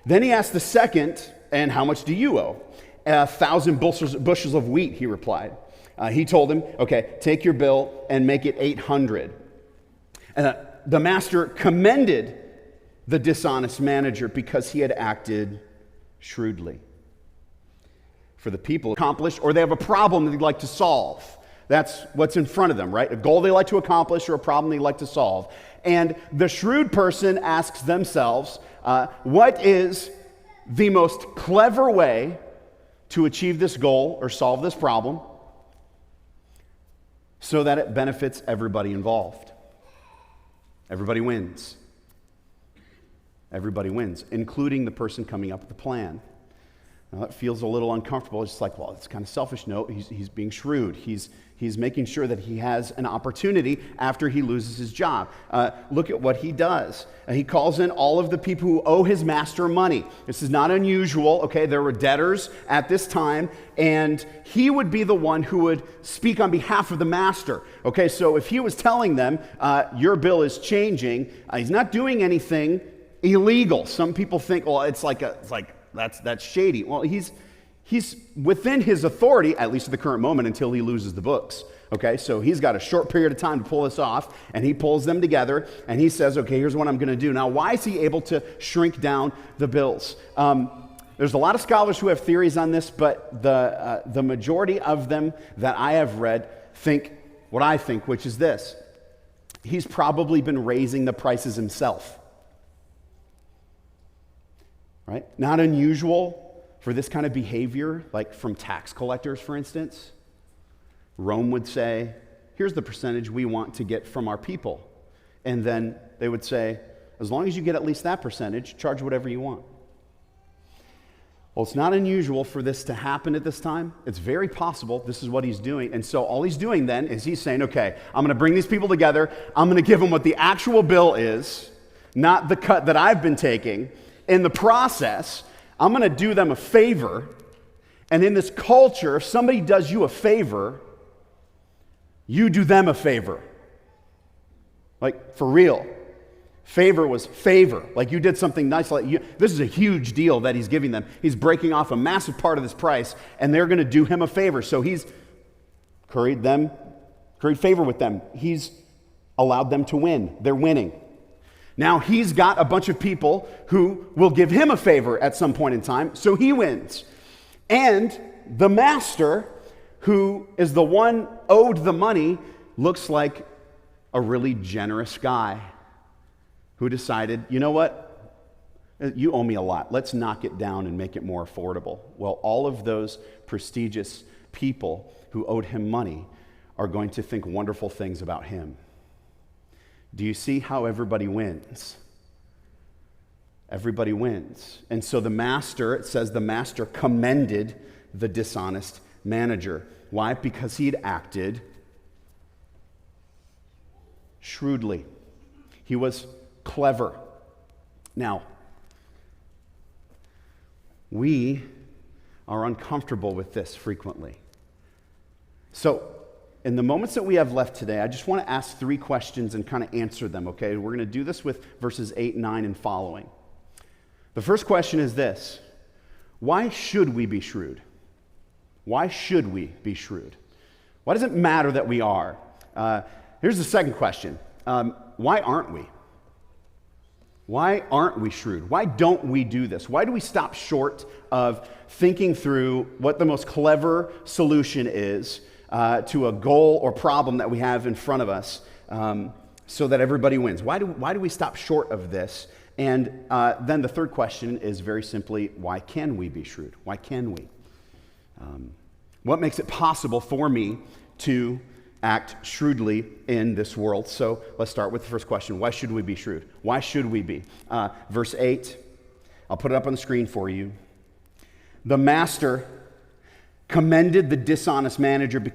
Then he asked the second, and how much do you owe? 1,000 bushels of wheat, he replied. He told him, okay, take your bill and make it 800. The master commended the dishonest manager because he had acted shrewdly. For the people accomplished, or they have a problem that they'd like to solve. That's what's in front of them, right? A goal they like to accomplish or a problem they like to solve. And the shrewd person asks themselves, what is the most clever way to achieve this goal or solve this problem so that it benefits everybody involved? Everybody wins. Everybody wins, including the person coming up with the plan. Now, that feels a little uncomfortable. It's like, well, it's kind of selfish. No, he's being shrewd. He's making sure that he has an opportunity after he loses his job. Look at what he does. He calls in all of the people who owe his master money. This is not unusual, okay? There were debtors at this time, and he would be the one who would speak on behalf of the master. Okay, so if he was telling them, your bill is changing, he's not doing anything illegal. Some people think, well, that's shady. Well, he's within his authority, at least at the current moment, until he loses the books. Okay, so he's got a short period of time to pull this off, and he pulls them together, and he says, okay, here's what I'm going to do. Now, why is he able to shrink down the bills? There's a lot of scholars who have theories on this, but the majority of them that I have read think what I think, which is this. He's probably been raising the prices himself. Right? Not unusual for this kind of behavior, like from tax collectors, for instance. Rome would say, here's the percentage we want to get from our people. And then they would say, as long as you get at least that percentage, charge whatever you want. Well, it's not unusual for this to happen at this time. It's very possible this is what he's doing. And so all he's doing then is he's saying, okay, I'm going to bring these people together. I'm going to give them what the actual bill is, not the cut that I've been taking. In the process, I'm going to do them a favor, and in this culture, if somebody does you a favor, you do them a favor. Like, for real. Favor was favor. Like, you did something nice. This is a huge deal that he's giving them. He's breaking off a massive part of this price, and they're going to do him a favor. So he's curried favor with them. He's allowed them to win. They're winning. Now he's got a bunch of people who will give him a favor at some point in time, so he wins. And the master, who is the one owed the money, looks like a really generous guy who decided, you know what? You owe me a lot. Let's knock it down and make it more affordable. Well, all of those prestigious people who owed him money are going to think wonderful things about him. Do you see how everybody wins? Everybody wins. And so it says the master commended the dishonest manager. Why? Because he'd acted shrewdly. He was clever. Now, we are uncomfortable with this frequently. So, in the moments that we have left today, I just want to ask 3 questions and kind of answer them, okay? We're going to do this with verses 8, 9, and following. The first question is this: why should we be shrewd? Why should we be shrewd? Why does it matter that we are? Here's the second question. Why aren't we? Why aren't we shrewd? Why don't we do this? Why do we stop short of thinking through what the most clever solution is to a goal or problem that we have in front of us so that everybody wins? Why do we stop short of this? And then the third question is very simply, why can we be shrewd? Why can we? What makes it possible for me to act shrewdly in this world? So let's start with the first question. Why should we be shrewd? Why should we be? Verse 8, I'll put it up on the screen for you. The master commended the dishonest manager because